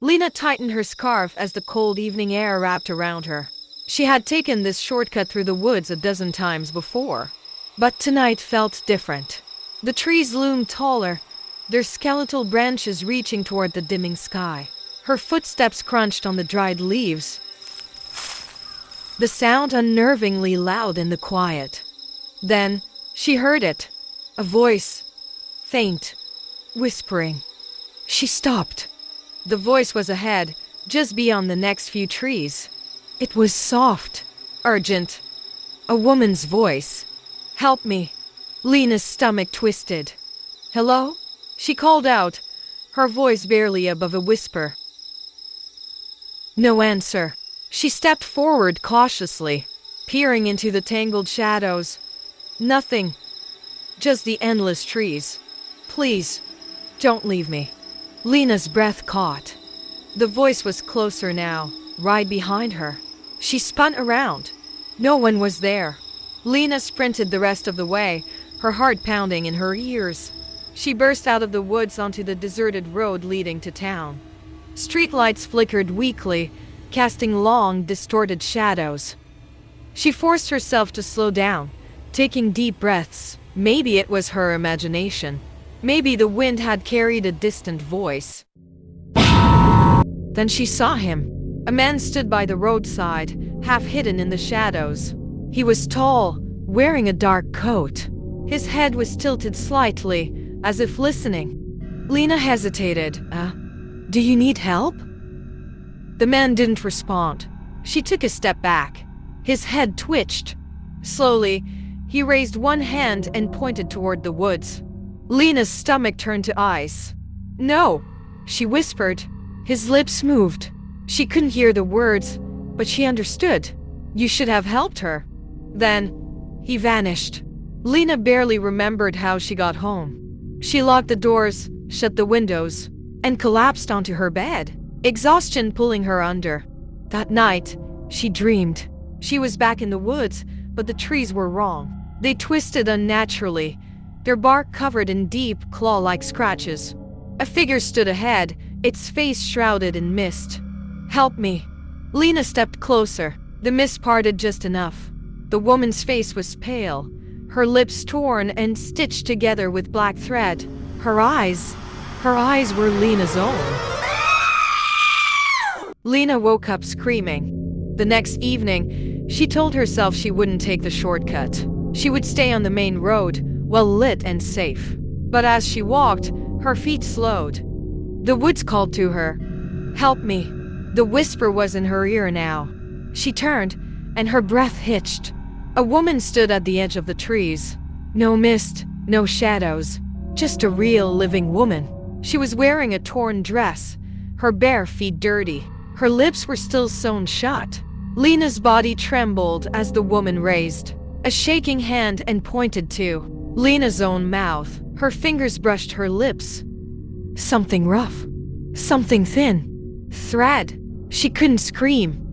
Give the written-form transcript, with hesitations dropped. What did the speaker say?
Lena tightened her scarf as the cold evening air wrapped around her. She had taken this shortcut through the woods a dozen times before, but tonight felt different. The trees loomed taller, their skeletal branches reaching toward the dimming sky. Her footsteps crunched on the dried leaves, the sound unnervingly loud in the quiet. Then she heard it, a voice, faint, whispering. She stopped. The voice was ahead, just beyond the next few trees. It was soft, urgent. A woman's voice. "Help me." Lena's stomach twisted. "Hello?" She called out, her voice barely above a whisper. No answer. She stepped forward cautiously, peering into the tangled shadows. Nothing. Just the endless trees. "Please, don't leave me." Lena's breath caught. The voice was closer now, right behind her. She spun around. No one was there. Lena sprinted the rest of the way, her heart pounding in her ears. She burst out of the woods onto the deserted road leading to town. Streetlights flickered weakly, casting long, distorted shadows. She forced herself to slow down, taking deep breaths. Maybe it was her imagination. Maybe the wind had carried a distant voice. Then she saw him. A man stood by the roadside, half hidden in the shadows. He was tall, wearing a dark coat. His head was tilted slightly, as if listening. Lena hesitated. Do you need help?" The man didn't respond. She took a step back. His head twitched. Slowly, he raised one hand and pointed toward the woods. Lena's stomach turned to ice. "No," she whispered. His lips moved. She couldn't hear the words, but she understood. "You should have helped her." Then, he vanished. Lena barely remembered how she got home. She locked the doors, shut the windows, and collapsed onto her bed, exhaustion pulling her under. That night, she dreamed. She was back in the woods, but the trees were wrong. They twisted unnaturally, their bark covered in deep, claw-like scratches. A figure stood ahead, its face shrouded in mist. "Help me." Lena stepped closer. The mist parted just enough. The woman's face was pale, her lips torn and stitched together with black thread. Her eyes were Lena's own. Lena woke up screaming. The next evening, she told herself she wouldn't take the shortcut. She would stay on the main road, well lit and safe. But as she walked, her feet slowed. The woods called to her. "Help me." The whisper was in her ear now. She turned, and her breath hitched. A woman stood at the edge of the trees. No mist, no shadows, just a real living woman. She was wearing a torn dress, her bare feet dirty. Her lips were still sewn shut. Lena's body trembled as the woman raised a shaking hand and pointed to Lena's own mouth. Her fingers brushed her lips. Something rough, something thin. Thread. She couldn't scream.